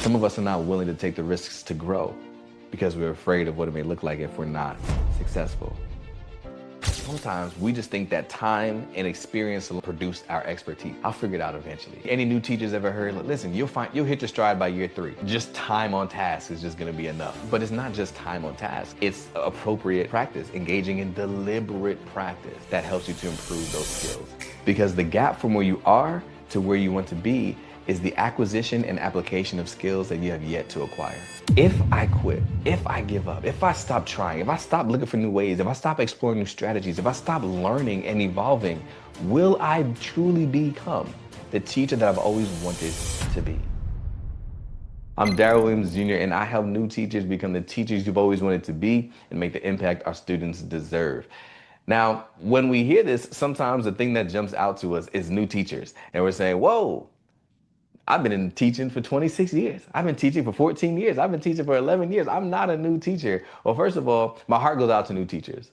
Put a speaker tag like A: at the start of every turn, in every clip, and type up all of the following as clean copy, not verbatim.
A: Some of us are not willing to take the risks to grow because we're afraid of what it may look like if we're not successful. Sometimes we just think that time and experience will produce our expertise. I'll figure it out eventually. Any new teachers ever heard, listen, you'll hit your stride by year 3. Just time on task is just gonna be enough. But it's not just time on task. It's appropriate practice, engaging in deliberate practice that helps you to improve those skills. Because the gap from where you are to where you want to be is the acquisition and application of skills that you have yet to acquire. If I quit, if I give up, if I stop trying, if I stop looking for new ways, if I stop exploring new strategies, if I stop learning and evolving, will I truly become the teacher that I've always wanted to be? I'm Daryl Williams Jr. and I help new teachers become the teachers you've always wanted to be and make the impact our students deserve. Now, when we hear this, sometimes the thing that jumps out to us is new teachers. And we're saying, whoa, I've been in teaching for 26 years. I've been teaching for 14 years. I've been teaching for 11 years. I'm not a new teacher. Well, first of all, my heart goes out to new teachers.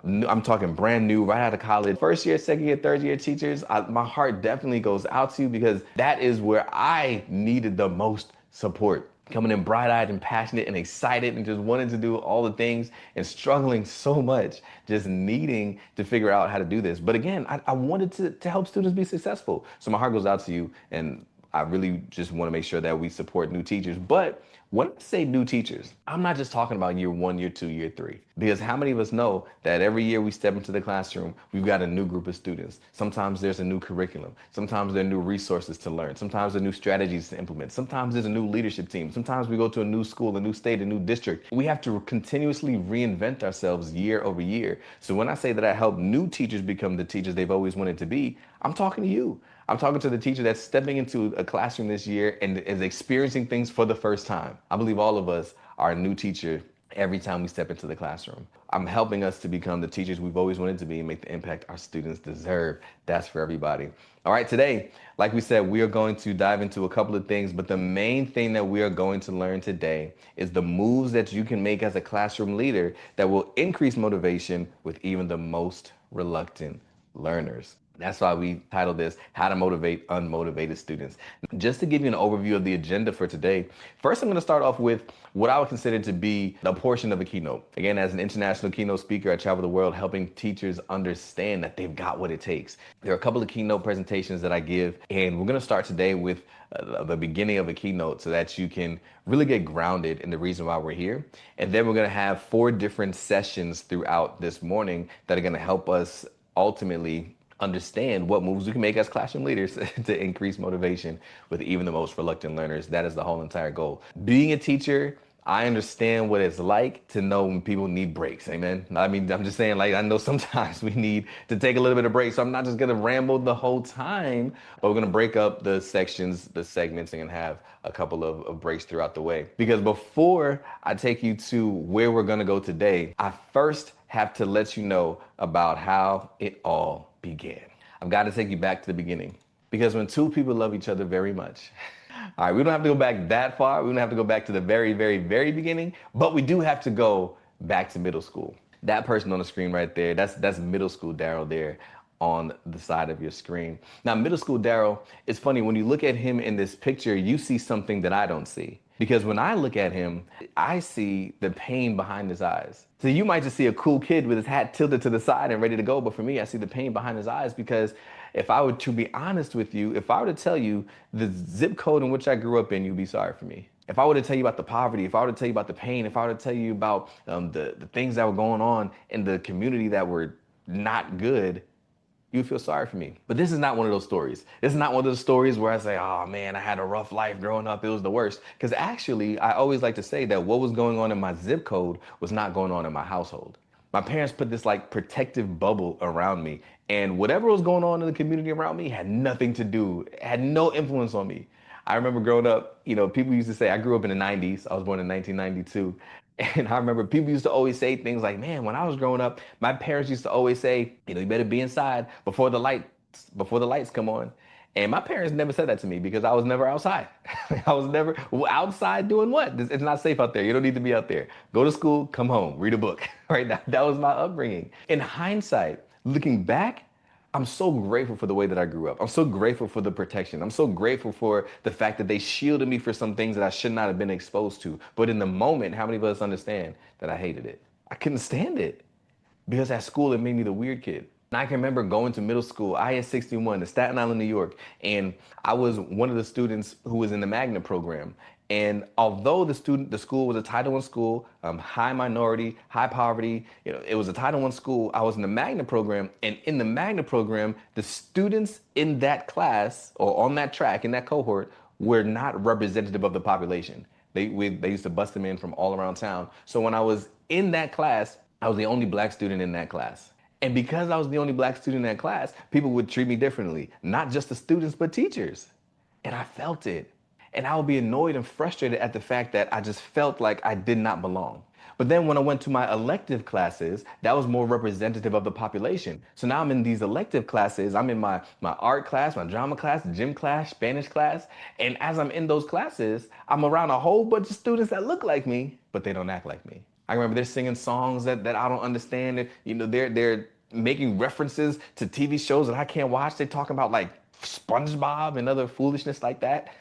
A: I'm talking brand new, right out of college. First year, second year, third year teachers, my heart definitely goes out to you because that is where I needed the most support. Coming in bright-eyed and passionate and excited and just wanting to do all the things and struggling so much, just needing to figure out how to do this. But again, I wanted to help students be successful. So my heart goes out to you, and I really just want to make sure that we support new teachers. But when I say new teachers, I'm not just talking about year 1, year 2, year 3. Because how many of us know that every year we step into the classroom, we've got a new group of students. Sometimes there's a new curriculum. Sometimes there are new resources to learn. Sometimes there are new strategies to implement. Sometimes there's a new leadership team. Sometimes we go to a new school, a new state, a new district. We have to continuously reinvent ourselves year over year. So when I say that I help new teachers become the teachers they've always wanted to be, I'm talking to you. I'm talking to the teacher that's stepping into a classroom this year and is experiencing things for the first time. I believe all of us are a new teacher every time we step into the classroom. I'm helping us to become the teachers we've always wanted to be and make the impact our students deserve. That's for everybody. All right, today, like we said, we are going to dive into a couple of things, but the main thing that we are going to learn today is the moves that you can make as a classroom leader that will increase motivation with even the most reluctant learners. That's why we titled this, How to Motivate Unmotivated Students. Just to give you an overview of the agenda for today, first I'm going to start off with what I would consider to be a portion of a keynote. Again, as an international keynote speaker, I travel the world helping teachers understand that they've got what it takes. There are a couple of keynote presentations that I give, and we're going to start today with the beginning of a keynote so that you can really get grounded in the reason why we're here. And then we're going to have 4 different sessions throughout this morning that are going to help us ultimately understand what moves we can make as classroom leaders to increase motivation with even the most reluctant learners. That is the whole entire goal. Being a teacher, I understand what it's like to know when people need breaks. Amen. I mean, I'm just saying, like, I know sometimes we need to take a little bit of break. So I'm not just going to ramble the whole time, but we're going to break up the sections, the segments, and have a couple of breaks throughout the way. Because before I take you to where we're going to go today, I first have to let you know about how it all began. I've got to take you back to the beginning, because when 2 people love each other very much, all right, we don't have to go back that far. We don't have to go back to the very, very, very beginning, but we do have to go back to middle school. That person on the screen right there, that's middle school Daryl there on the side of your screen. Now, middle school Daryl, it's funny, when you look at him in this picture, you see something that I don't see. Because when I look at him, I see the pain behind his eyes. So you might just see a cool kid with his hat tilted to the side and ready to go. But for me, I see the pain behind his eyes, because if I were to be honest with you, if I were to tell you the zip code in which I grew up in, you'd be sorry for me. If I were to tell you about the poverty, if I were to tell you about the pain, if I were to tell you about the things that were going on in the community that were not good, you feel sorry for me. But this is not one of those stories. This is not one of those stories where I say, oh man, I had a rough life growing up. It was the worst. Because actually, I always like to say that what was going on in my zip code was not going on in my household. My parents put this like protective bubble around me, and whatever was going on in the community around me had nothing to do, had no influence on me. I remember growing up, people used to say, I grew up in the 90s. I was born in 1992. And I remember people used to always say things like, man, when I was growing up, my parents used to always say, you better be inside before the lights come on. And my parents never said that to me because I was never outside. I was never outside doing what? It's not safe out there. You don't need to be out there. Go to school, come home, read a book. Right? That was my upbringing. In hindsight, looking back, I'm so grateful for the way that I grew up. I'm so grateful for the protection. I'm so grateful for the fact that they shielded me for some things that I should not have been exposed to. But in the moment, how many of us understand that I hated it? I couldn't stand it because at school it made me the weird kid. And I can remember going to middle school, IS 61 in Staten Island, New York, and I was one of the students who was in the magnet program. And although the school was a Title I school, high minority, high poverty, it was a Title I school. I was in the magnet program, and in the magnet program, the students in that class or on that track in that cohort were not representative of the population. They used to bust them in from all around town. So when I was in that class, I was the only black student in that class. And because I was the only black student in that class, people would treat me differently. Not just the students, but teachers. And I felt it. And I would be annoyed and frustrated at the fact that I just felt like I did not belong. But then when I went to my elective classes, that was more representative of the population. So now I'm in these elective classes. I'm in my art class, my drama class, gym class, Spanish class. And as I'm in those classes, I'm around a whole bunch of students that look like me, but they don't act like me. I remember they're singing songs that I don't understand. And, they're making references to TV shows that I can't watch. They're talking about like SpongeBob and other foolishness like that.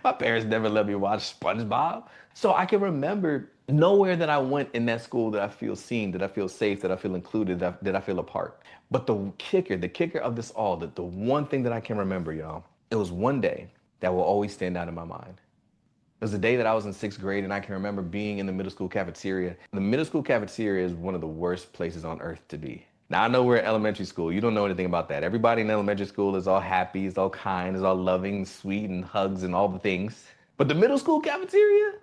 A: My parents never let me watch SpongeBob. So I can remember nowhere that I went in that school that I feel seen, that I feel safe, that I feel included, that I feel a part. But the kicker of this all, the one thing that I can remember, y'all, it was one day that will always stand out in my mind. It was the day that I was in 6th grade, and I can remember being in the middle school cafeteria. The middle school cafeteria is one of the worst places on earth to be. Now, I know we're in elementary school. You don't know anything about that. Everybody in elementary school is all happy, is all kind, is all loving, sweet, and hugs and all the things. But the middle school cafeteria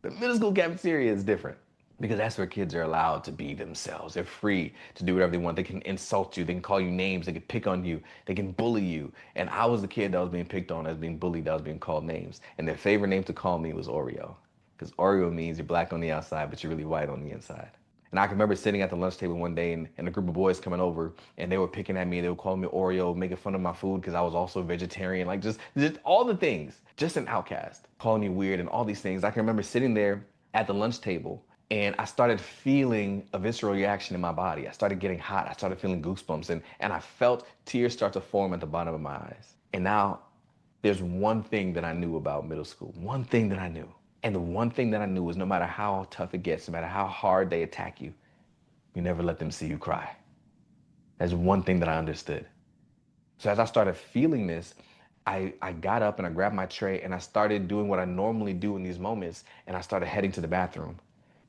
A: is different. Because that's where kids are allowed to be themselves. They're free to do whatever they want. They can insult you. They can call you names. They can pick on you. They can bully you. And I was the kid that was being picked on, that was being bullied, that was being called names. And their favorite name to call me was Oreo. Because Oreo means you're black on the outside, but you're really white on the inside. And I can remember sitting at the lunch table one day and a group of boys coming over, and they were picking at me. They were calling me Oreo, making fun of my food because I was also vegetarian. Like just all the things. Just an outcast. Calling me weird and all these things. I can remember sitting there at the lunch table, and I started feeling a visceral reaction in my body. I started getting hot. I started feeling goosebumps. And I felt tears start to form at the bottom of my eyes. And now there's one thing that I knew about middle school. One thing that I knew. And the one thing that I knew was no matter how tough it gets, no matter how hard they attack you, you never let them see you cry. That's one thing that I understood. So as I started feeling this, I got up and I grabbed my tray and I started doing what I normally do in these moments. And I started heading to the bathroom.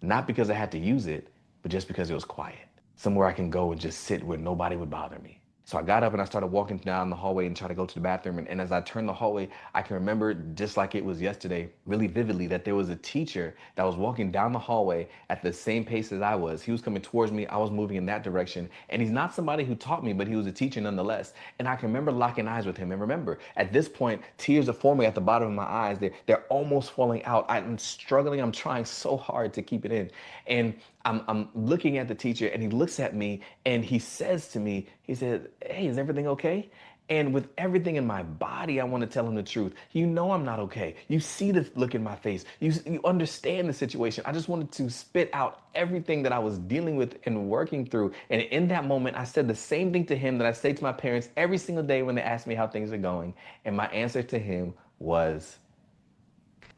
A: Not because I had to use it, but just because it was quiet. Somewhere I can go and just sit where nobody would bother me. So I got up and I started walking down the hallway and tried to go to the bathroom. And as I turned the hallway, I can remember just like it was yesterday, really vividly, that there was a teacher that was walking down the hallway at the same pace as I was. He was coming towards me. I was moving in that direction. And he's not somebody who taught me, but he was a teacher nonetheless. And I can remember locking eyes with him. And remember, at this point, tears are forming at the bottom of my eyes. They're almost falling out. I'm struggling. I'm trying so hard to keep it in. And I'm looking at the teacher and he looks at me and he says to me, he says, "Hey, is everything okay?" And with everything in my body, I want to tell him the truth. You know I'm not okay. You see the look in my face. You understand the situation. I just wanted to spit out everything that I was dealing with and working through. And in that moment, I said the same thing to him that I say to my parents every single day when they ask me how things are going. And my answer to him was,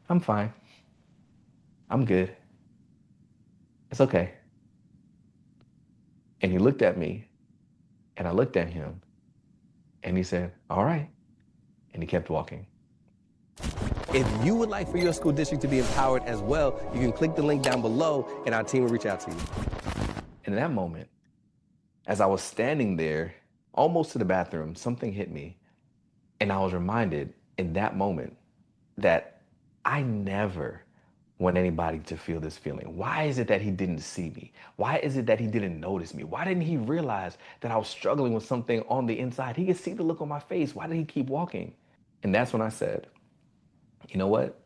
A: "I'm fine. I'm good. It's okay." And he looked at me and I looked at him and he said, "All right." And he kept walking. If you would like for your school district to be empowered as well, you can click the link down below and our team will reach out to you. And in that moment, as I was standing there, almost to the bathroom, something hit me. And I was reminded in that moment that I never want anybody to feel this feeling. Why is it that he didn't see me? Why is it that he didn't notice me? Why didn't he realize that I was struggling with something on the inside? He could see the look on my face. Why did he keep walking? And that's when I said, you know what?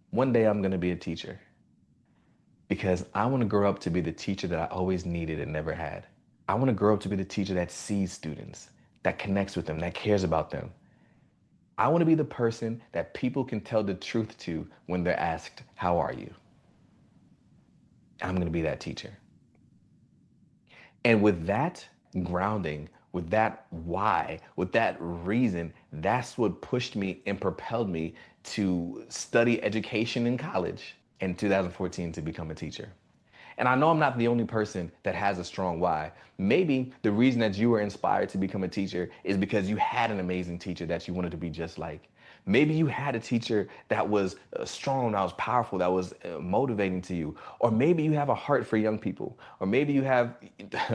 A: One day I'm going to be a teacher because I want to grow up to be the teacher that I always needed and never had. I want to grow up to be the teacher that sees students, that connects with them, that cares about them. I want to be the person that people can tell the truth to when they're asked, "How are you?" I'm going to be that teacher. And with that grounding, with that why, with that reason, that's what pushed me and propelled me to study education in college in 2014 to become a teacher. And I know I'm not the only person that has a strong why. Maybe the reason that you were inspired to become a teacher is because you had an amazing teacher that you wanted to be just like. Maybe you had a teacher that was strong, that was powerful, that was motivating to you. Or maybe you have a heart for young people. Or maybe you have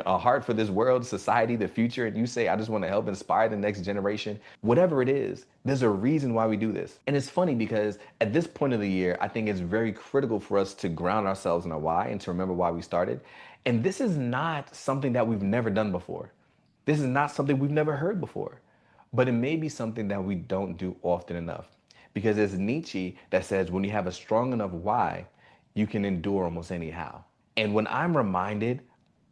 A: a heart for this world, society, the future, and you say, I just want to help inspire the next generation. Whatever it is, there's a reason why we do this. And it's funny because at this point of the year, I think it's very critical for us to ground ourselves in our why and to remember why we started. And this is not something that we've never done before. This is not something we've never heard before. But it may be something that we don't do often enough. Because there's Nietzsche that says when you have a strong enough why, you can endure almost anyhow. And when I'm reminded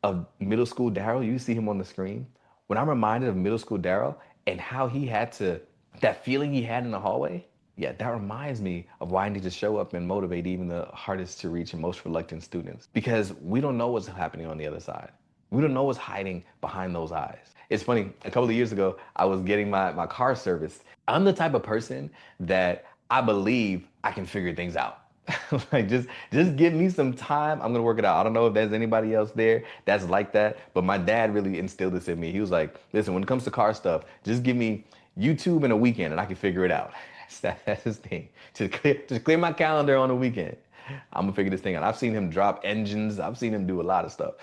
A: of middle school Daryl, you see him on the screen. When I'm reminded of middle school Daryl and how he had to, that feeling he had in the hallway, yeah, that reminds me of why I need to show up and motivate even the hardest to reach and most reluctant students. Because we don't know what's happening on the other side. We don't know what's hiding behind those eyes. It's funny, a couple of years ago, I was getting my car serviced. I'm the type of person that I believe I can figure things out. Like just give me some time, I'm gonna work it out. I don't know if there's anybody else there that's like that, but my dad really instilled this in me. He was like, listen, when it comes to car stuff, just give me YouTube in a weekend and I can figure it out. That's his thing. Just clear my calendar on the weekend. I'm gonna figure this thing out. I've seen him drop engines. I've seen him do a lot of stuff.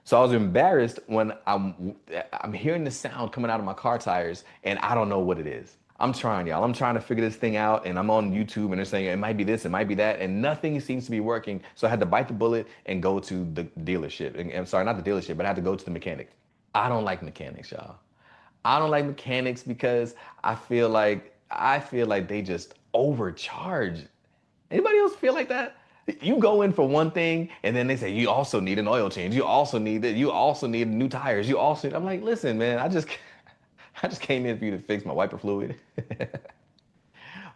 A: So I was embarrassed when I'm hearing the sound coming out of my car tires and I don't know what it is. I'm trying, y'all. I'm trying to figure this thing out and I'm on YouTube and they're saying it might be this, it might be that, and nothing seems to be working. So I had to bite the bullet and go to the dealership. And I'm sorry, not the dealership, but I had to go to the mechanic. I don't like mechanics, y'all. I don't like mechanics because I feel like they just overcharge. Anybody else feel like that? You go in for one thing and then they say you also need an oil change. You also need that. You also need new tires. I'm like, listen, man, I just came in for you to fix my wiper fluid.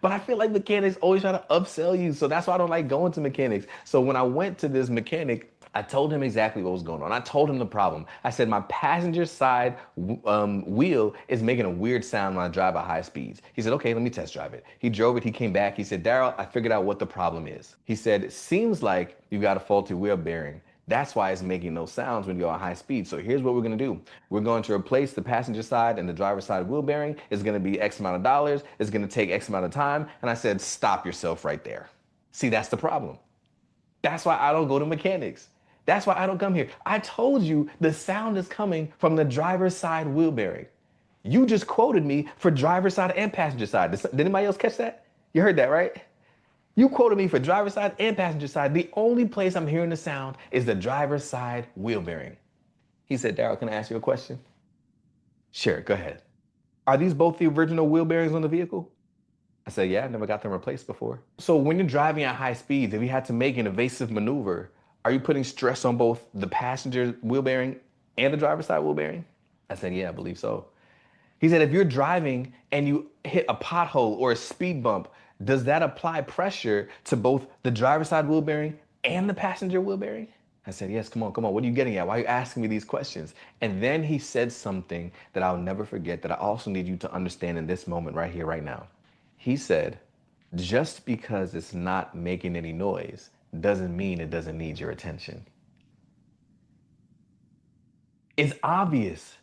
A: But I feel like mechanics always try to upsell you. So that's why I don't like going to mechanics. So when I went to this mechanic, I told him exactly what was going on. I told him the problem. I said, my passenger side wheel is making a weird sound when I drive at high speeds. He said, okay, let me test drive it. He drove it, he came back. He said, Daryl, I figured out what the problem is. He said, it seems like you got a faulty wheel bearing. That's why it's making those sounds when you go at high speed. So here's what we're gonna do. We're going to replace the passenger side and the driver's side wheel bearing. It's gonna be X amount of dollars. It's gonna take X amount of time. And I said, stop yourself right there. See, that's the problem. That's why I don't go to mechanics. That's why I don't come here. I told you the sound is coming from the driver's side wheel bearing. You just quoted me for driver's side and passenger side. Did anybody else catch that? You heard that, right? You quoted me for driver's side and passenger side. The only place I'm hearing the sound is the driver's side wheel bearing. He said, Daryl, can I ask you a question? Sure, go ahead. Are these both the original wheel bearings on the vehicle? I said, yeah, I never got them replaced before. So when you're driving at high speeds, if you had to make an evasive maneuver, are you putting stress on both the passenger wheel bearing and the driver's side wheel bearing? I said, yeah, I believe so. He said, if you're driving and you hit a pothole or a speed bump, does that apply pressure to both the driver's side wheel bearing and the passenger wheel bearing? I said, yes, come on. What are you getting at? Why are you asking me these questions? And then he said something that I'll never forget that I also need you to understand in this moment right here, right now. He said, just because it's not making any noise doesn't mean it doesn't need your attention. It's obvious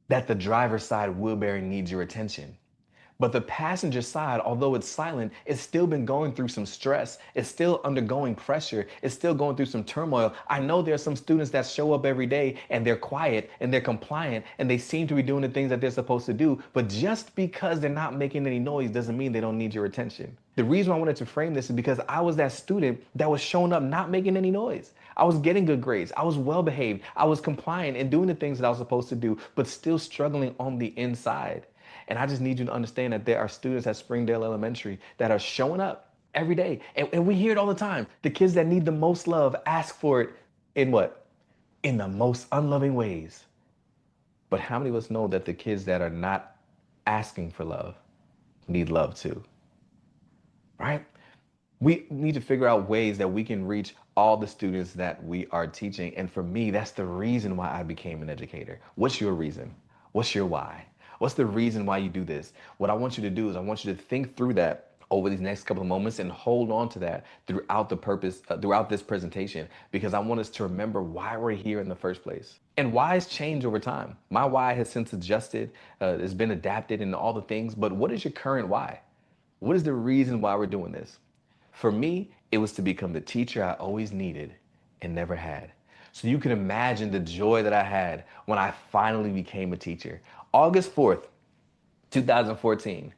A: that the driver's side wheel bearing needs your attention. But the passenger side, although it's silent, it's still been going through some stress. It's still undergoing pressure. It's still going through some turmoil. I know there are some students that show up every day and they're quiet and they're compliant and they seem to be doing the things that they're supposed to do. But just because they're not making any noise doesn't mean they don't need your attention. The reason I wanted to frame this is because I was that student that was showing up not making any noise. I was getting good grades. I was well behaved. I was compliant and doing the things that I was supposed to do, but still struggling on the inside. And I just need you to understand that there are students at Springdale Elementary that are showing up every day. And we hear it all the time. The kids that need the most love ask for it in what? In the most unloving ways. But how many of us know that the kids that are not asking for love need love too? Right? We need to figure out ways that we can reach all the students that we are teaching. And for me, that's the reason why I became an educator. What's your reason? What's your why? What's the reason why you do this? What I want you to do is I want you to think through that over these next couple of moments and hold on to that throughout this presentation, because I want us to remember why we're here in the first place. And why's change over time. My why has since adjusted, it's been adapted into all the things, but what is your current why? What is the reason why we're doing this? For me, it was to become the teacher I always needed and never had. So you can imagine the joy that I had when I finally became a teacher. August 4th, 2014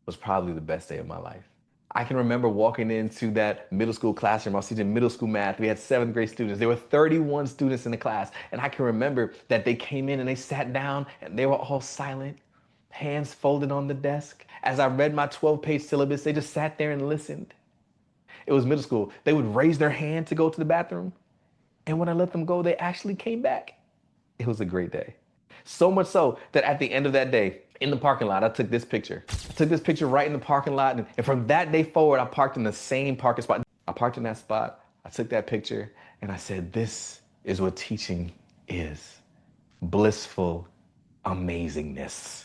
A: was probably the best day of my life. I can remember walking into that middle school classroom. I was teaching middle school math. We had 7th grade students. There were 31 students in the class. And I can remember that they came in and they sat down and they were all silent, hands folded on the desk. As I read my 12-page syllabus, they just sat there and listened. It was middle school. They would raise their hand to go to the bathroom. And when I let them go, they actually came back. It was a great day. So much so that at the end of that day, in the parking lot, I took this picture. I took this picture right in the parking lot. And from that day forward, I parked in the same parking spot. I parked in that spot. I took that picture and I said, this is what teaching is. Blissful amazingness.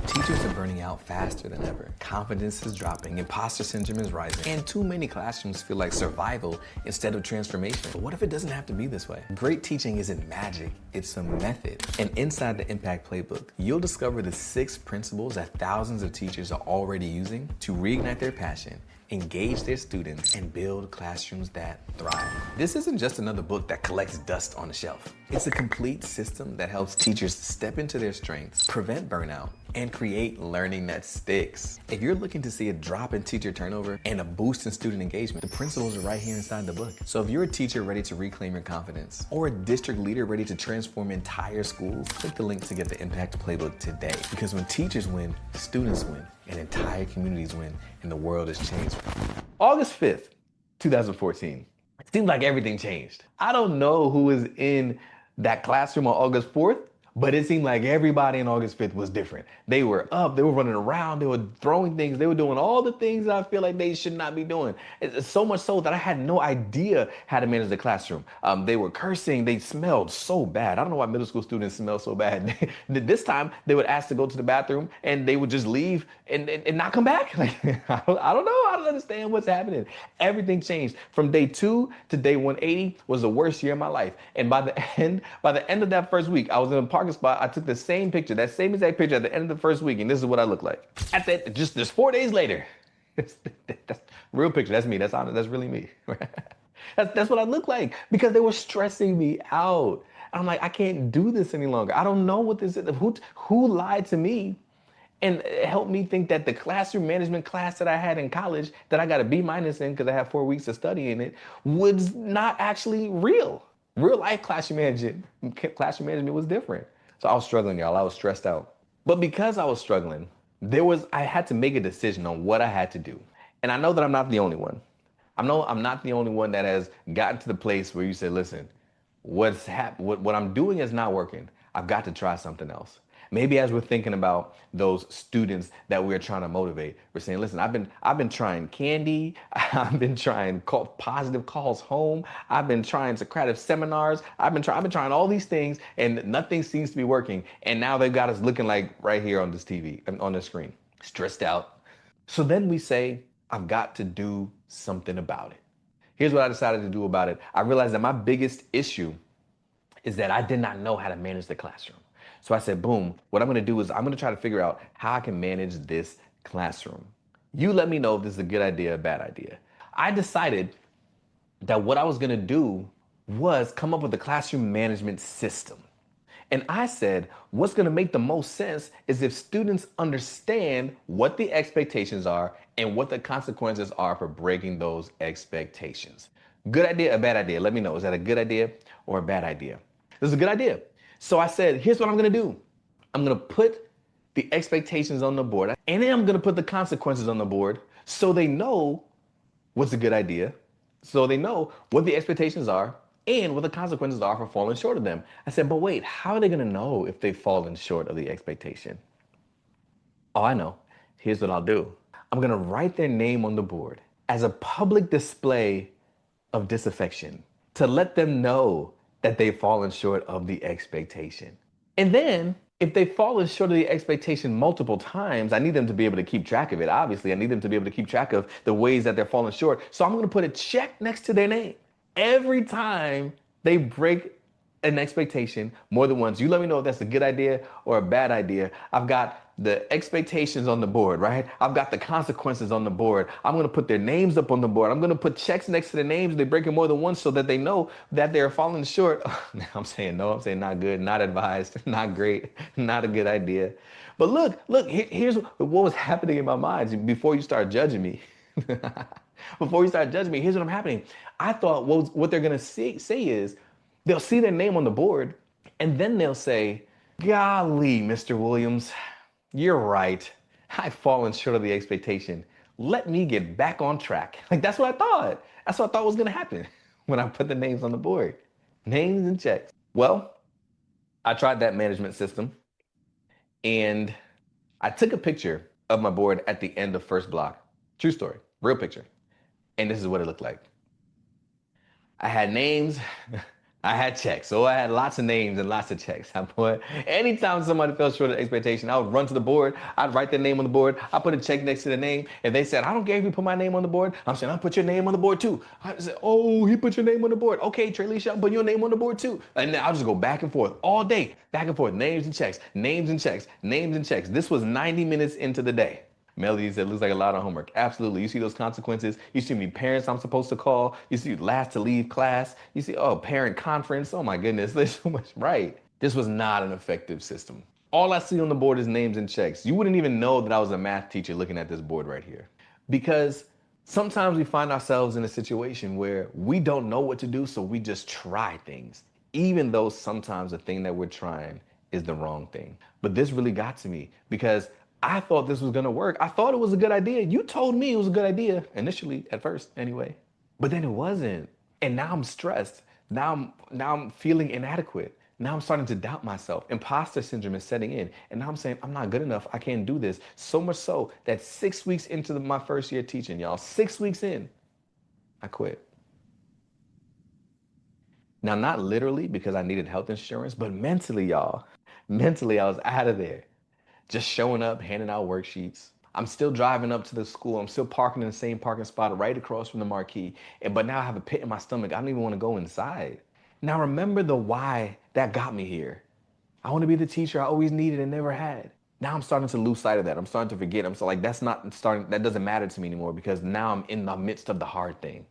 A: Teachers are burning out faster than ever. Confidence is dropping, imposter syndrome is rising, and too many classrooms feel like survival instead of transformation. But what if it doesn't have to be this way? Great teaching isn't magic, it's a method. And inside the Impact Playbook, you'll discover the 6 principles that thousands of teachers are already using to reignite their passion, engage their students, and build classrooms that thrive. This isn't just another book that collects dust on the shelf. It's a complete system that helps teachers step into their strengths, prevent burnout, and create learning that sticks. If you're looking to see a drop in teacher turnover and a boost in student engagement, the principles are right here inside the book. So if you're a teacher ready to reclaim your confidence, or a district leader ready to transform entire schools, click the link to get the Impact Playbook today. Because when teachers win, students win, and entire communities win, and the world is changed. August 5th, 2014. It seemed like everything changed. I don't know who was in that classroom on August 4th, but it seemed like everybody on August 5th was different. They were up, they were running around, they were throwing things, they were doing all the things that I feel like they should not be doing. It's so much so that I had no idea how to manage the classroom. They were cursing, they smelled so bad. I don't know why middle school students smell so bad. This time, they would ask to go to the bathroom and they would just leave and not come back. Like, I don't know, I don't understand what's happening. Everything changed. From day 2 to day 180 was the worst year of my life. And by the end of that first week, I was in a parking spot. I took the same picture, that same exact picture at the end of the first week, and this is what I look like. Just 4 days later. That's real picture. That's me. That's honest. That's really me. That's what I look like, because they were stressing me out. I'm like, I can't do this any longer. I don't know what this is. Who lied to me and helped me think that the classroom management class that I had in college, that I got a B- in because I had 4 weeks to study in it, was not actually real. Real life classroom management was different. So I was struggling, y'all. I was stressed out. But because I was struggling, I had to make a decision on what I had to do. And I know that I'm not the only one. I know I'm not the only one that has gotten to the place where you say, listen, what I'm doing is not working. I've got to try something else. Maybe as we're thinking about those students that we're trying to motivate, we're saying, listen, I've been trying candy. I've been trying positive calls home. I've been trying Socratic seminars. I've been trying all these things, and nothing seems to be working. And now they've got us looking like right here on this TV, on the screen, stressed out. So then we say, I've got to do something about it. Here's what I decided to do about it. I realized that my biggest issue is that I did not know how to manage the classroom. So I said, boom, what I'm gonna do is I'm gonna try to figure out how I can manage this classroom. You let me know if this is a good idea or a bad idea. I decided that what I was gonna do was come up with a classroom management system. And I said, what's gonna make the most sense is if students understand what the expectations are and what the consequences are for breaking those expectations. Good idea, a bad idea? Let me know, is that a good idea or a bad idea? This is a good idea. So I said, here's what I'm gonna do. I'm gonna put the expectations on the board, and then I'm gonna put the consequences on the board so they know what's a good idea, so they know what the expectations are and what the consequences are for falling short of them. I said, but wait, how are they gonna know if they've fallen short of the expectation? Oh, I know. Here's what I'll do. I'm gonna write their name on the board as a public display of disaffection to let them know that they've fallen short of the expectation. And then If they've fallen short of the expectation multiple times, I need them to be able to keep track of it. Obviously, I need them to be able to keep track of the ways that they're falling short. So I'm going to put a check next to their name every time they break an expectation more than once. You let me know if that's a good idea or a bad idea. I've got the expectations on the board, right? I've got the consequences on the board. I'm going to put their names up on the board. I'm going to put checks next to their names. They break it more than once so that they know that they're falling short. I'm saying no. I'm saying not good, not advised, not great, not a good idea. But look, here's what was happening in my mind before you start judging me. Before you start judging me, here's what I'm happening. I thought what they're going to say is they'll see their name on the board and then they'll say, golly, Mr. Williams, you're right. I've fallen short of the expectation. Let me get back on track. Like, that's what I thought. That's what I thought was going to happen when I put the names on the board. Names and checks. Well, I tried that management system and I took a picture of my board at the end of first block. True story, real picture. And this is what it looked like. I had names, I had checks. So I had lots of names and lots of checks. Anytime somebody fell short of expectation, I would run to the board. I'd write their name on the board. I put a check next to the name. If they said, I don't care if you put my name on the board, I'm saying, I'll put your name on the board too. I said, oh, he put your name on the board. Okay, Tralisha, I'll put your name on the board too. And then I'll just go back and forth all day, back and forth, names and checks, names and checks, names and checks. This was 90 minutes into the day. Melody said, looks like a lot of homework. Absolutely. You see those consequences. You see me parents I'm supposed to call. You see last to leave class. You see, oh, parent conference. Oh my goodness, there's so much. Right. This was not an effective system. All I see on the board is names and checks. You wouldn't even know that I was a math teacher looking at this board right here. Because sometimes we find ourselves in a situation where we don't know what to do, so we just try things, even though sometimes the thing that we're trying is the wrong thing. But this really got to me because I thought this was gonna work. I thought it was a good idea. You told me it was a good idea initially, at first anyway, but then it wasn't. And now I'm stressed. Now I'm feeling inadequate. Now I'm starting to doubt myself. Imposter syndrome is setting in. And now I'm saying, I'm not good enough. I can't do this. So much so that 6 weeks into my first year teaching, y'all, 6 weeks in, I quit. Now, not literally because I needed health insurance, but mentally, y'all, mentally, I was out of there. Just showing up, handing out worksheets. I'm still driving up to the school. I'm still parking in the same parking spot right across from the marquee. But now I have a pit in my stomach. I don't even want to go inside. Now remember the why that got me here. I want to be the teacher I always needed and never had. Now I'm starting to lose sight of that. I'm starting to forget. I'm so like, that doesn't matter to me anymore because now I'm in the midst of the hard thing.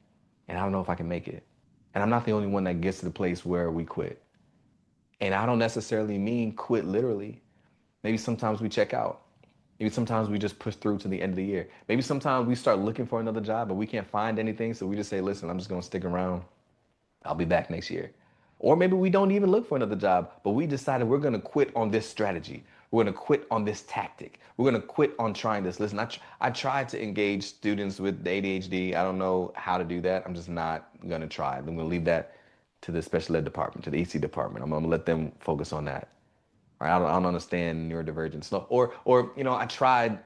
A: And I don't know if I can make it. And I'm not the only one that gets to the place where we quit. And I don't necessarily mean quit literally. Maybe sometimes we check out. Maybe sometimes we just push through to the end of the year. Maybe sometimes we start looking for another job, but we can't find anything. So we just say, listen, I'm just going to stick around. I'll be back next year. Or maybe we don't even look for another job, but we decided we're going to quit on this strategy. We're going to quit on this tactic. We're going to quit on trying this. Listen, I tried to engage students with ADHD. I don't know how to do that. I'm just not going to try. I'm going to leave that to the special ed department, to the EC department. I'm going to let them focus on that. Right? I don't understand neurodivergence. No, or I tried,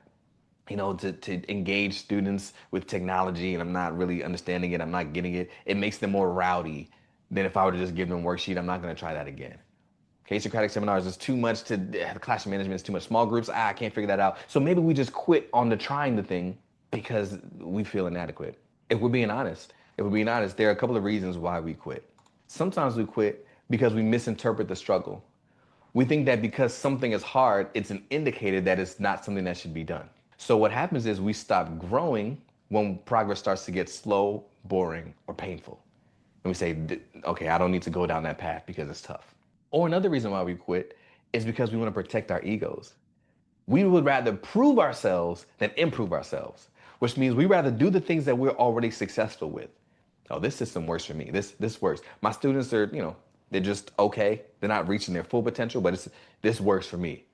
A: to engage students with technology and I'm not really understanding it. I'm not getting it. It makes them more rowdy than if I were to just give them a worksheet. I'm not going to try that again. Okay, Socratic seminars is too much classroom management is too much. Small groups, I can't figure that out. So maybe we just quit on the trying the thing because we feel inadequate. If we're being honest, there are a couple of reasons why we quit. Sometimes we quit because we misinterpret the struggle. We think that because something is hard, it's an indicator that it's not something that should be done. So what happens is we stop growing when progress starts to get slow, boring, or painful. And we say, okay, I don't need to go down that path because it's tough. Or another reason why we quit is because we want to protect our egos. We would rather prove ourselves than improve ourselves, which means we rather do the things that we're already successful with. Oh, this system works for me. This works. My students are, they're just okay. They're not reaching their full potential, but this works for me.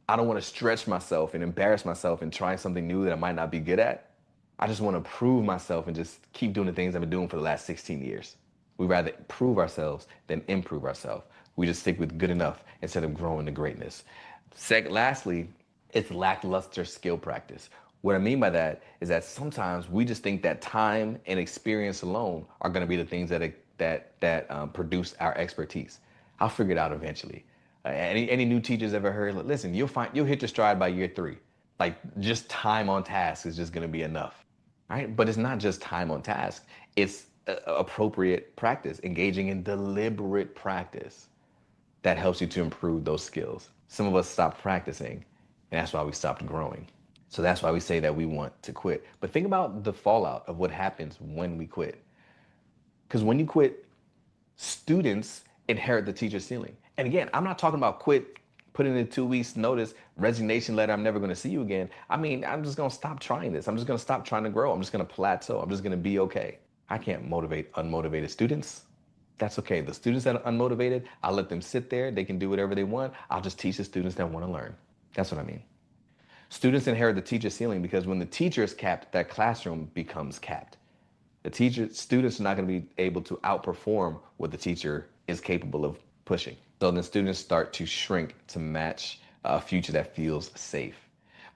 A: I don't want to stretch myself and embarrass myself and trying something new that I might not be good at. I just want to prove myself and just keep doing the things I've been doing for the last 16 years. We rather prove ourselves than improve ourselves. We just stick with good enough instead of growing to greatness. Lastly, it's lackluster skill practice. What I mean by that is that sometimes we just think that time and experience alone are going to be the things that produce our expertise. I'll figure it out eventually. Any new teachers ever heard? Listen, you'll hit your stride by year 3. Like just time on task is just going to be enough, right? But it's not just time on task. It's appropriate practice, engaging in deliberate practice that helps you to improve those skills. Some of us stopped practicing, and that's why we stopped growing. So that's why we say that we want to quit. But think about the fallout of what happens when we quit. Because when you quit, students inherit the teacher's ceiling. And again, I'm not talking about quit, put in a 2 weeks notice, resignation letter, I'm never going to see you again. I mean, I'm just going to stop trying this. I'm just going to stop trying to grow. I'm just going to plateau. I'm just going to be okay. I can't motivate unmotivated students. That's okay. The students that are unmotivated, I'll let them sit there. They can do whatever they want. I'll just teach the students that want to learn. That's what I mean. Students inherit the teacher's ceiling because when the teacher is capped, that classroom becomes capped. Students are not going to be able to outperform what the teacher is capable of pushing. So then students start to shrink to match a future that feels safe.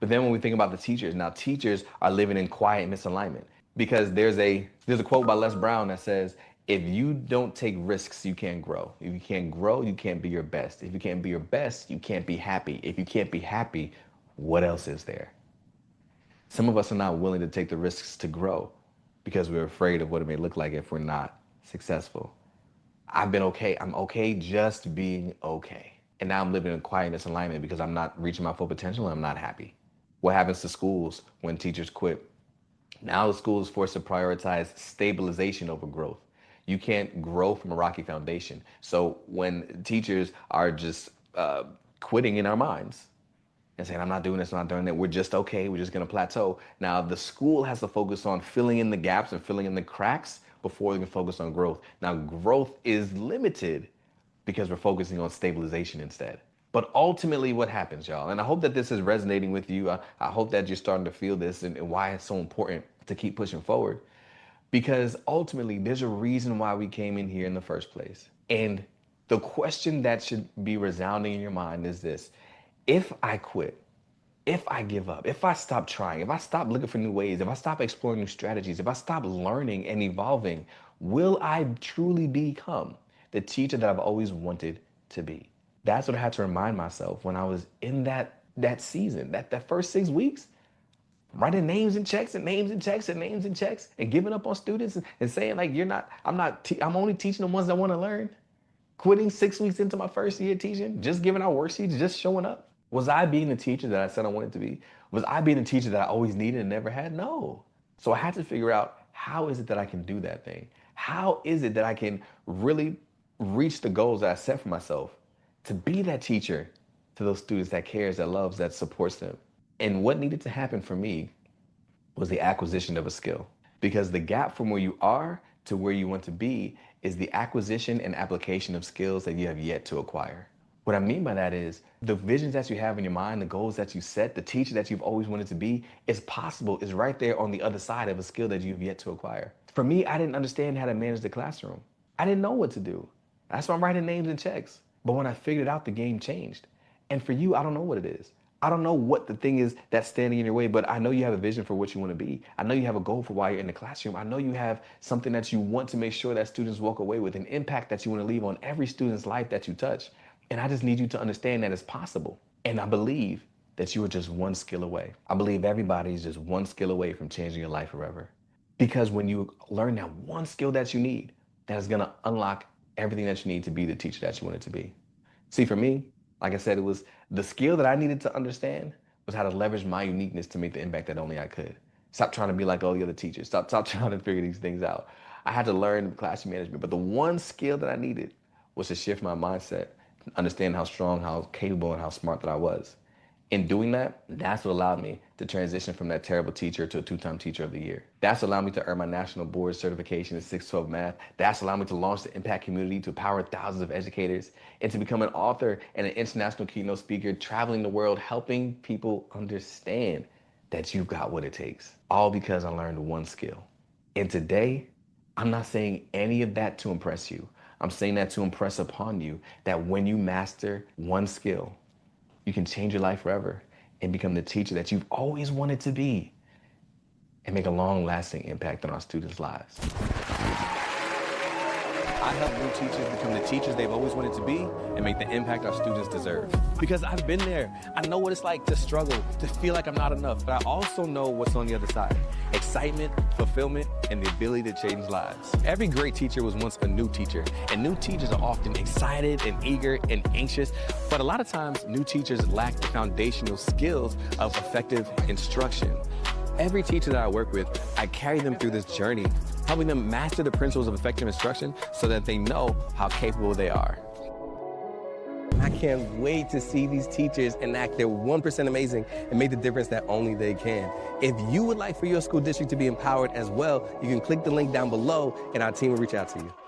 A: But then when we think about the teachers, now teachers are living in quiet misalignment because there's a quote by Les Brown that says, if you don't take risks, you can't grow. If you can't grow, you can't be your best. If you can't be your best, you can't be happy. If you can't be happy, what else is there? Some of us are not willing to take the risks to grow because we're afraid of what it may look like if we're not successful. I've been okay. I'm okay just being okay. And now I'm living in quiet misalignment because I'm not reaching my full potential and I'm not happy. What happens to schools when teachers quit? Now the school is forced to prioritize stabilization over growth. You can't grow from a rocky foundation. So when teachers are just quitting in our minds and saying, I'm not doing this, I'm not doing that, we're just okay, we're just gonna plateau. Now the school has to focus on filling in the gaps and filling in the cracks before they can focus on growth. Now growth is limited because we're focusing on stabilization instead. But ultimately what happens, y'all, and I hope that this is resonating with you. I hope that you're starting to feel this and why it's so important to keep pushing forward. Because ultimately, there's a reason why we came in here in the first place. And the question that should be resounding in your mind is this: if I quit, if I give up, if I stop trying, if I stop looking for new ways, if I stop exploring new strategies, if I stop learning and evolving, will I truly become the teacher that I've always wanted to be? That's what I had to remind myself when I was in that season, that first 6 weeks. Writing names and checks and names and checks and names and checks and giving up on students and saying like, I'm only teaching the ones that want to learn. Quitting 6 weeks into my first year teaching, just giving out worksheets, just showing up. Was I being the teacher that I said I wanted to be? Was I being the teacher that I always needed and never had? No. So I had to figure out, how is it that I can do that thing? How is it that I can really reach the goals that I set for myself to be that teacher to those students that cares, that loves, that supports them? And what needed to happen for me was the acquisition of a skill. Because the gap from where you are to where you want to be is the acquisition and application of skills that you have yet to acquire. What I mean by that is the visions that you have in your mind, the goals that you set, the teacher that you've always wanted to be is possible, is right there on the other side of a skill that you've yet to acquire. For me, I didn't understand how to manage the classroom. I didn't know what to do. That's why I'm writing names and checks. But when I figured it out, the game changed. And for you, I don't know what it is. I don't know what the thing is that's standing in your way, but I know you have a vision for what you want to be. I know you have a goal for why you're in the classroom. I know you have something that you want to make sure that students walk away with, an impact that you want to leave on every student's life that you touch. And I just need you to understand that it's possible. And I believe that you are just one skill away. I believe everybody is just one skill away from changing your life forever. Because when you learn that one skill that you need, that is going to unlock everything that you need to be the teacher that you wanted to be. See, for me, like I said, it was the skill that I needed to understand was how to leverage my uniqueness to make the impact that only I could. Stop trying to be like all the other teachers. Stop trying to figure these things out. I had to learn classroom management, but the one skill that I needed was to shift my mindset, understand how strong, how capable, and how smart that I was. In doing that, that's what allowed me to transition from that terrible teacher to a 2-time teacher of the year. That's what allowed me to earn my national board certification in 612 math. That's what allowed me to launch the impact community, to empower thousands of educators, and to become an author and an international keynote speaker, traveling the world, helping people understand that you've got what it takes. All because I learned one skill. And today, I'm not saying any of that to impress you. I'm saying that to impress upon you that when you master one skill, you can change your life forever and become the teacher that you've always wanted to be and make a long-lasting impact on our students' lives.
B: I help new teachers become the teachers they've always wanted to be and make the impact our students deserve. Because I've been there. I know what it's like to struggle, to feel like I'm not enough, but I also know what's on the other side. Excitement, fulfillment, and the ability to change lives. Every great teacher was once a new teacher, and new teachers are often excited and eager and anxious, but a lot of times new teachers lack the foundational skills of effective instruction. Every teacher that I work with, I carry them through this journey, helping them master the principles of effective instruction so that they know how capable they are. I can't wait to see these teachers enact their 1% amazing and make the difference that only they can. If you would like for your school district to be empowered as well, you can click the link down below and our team will reach out to you.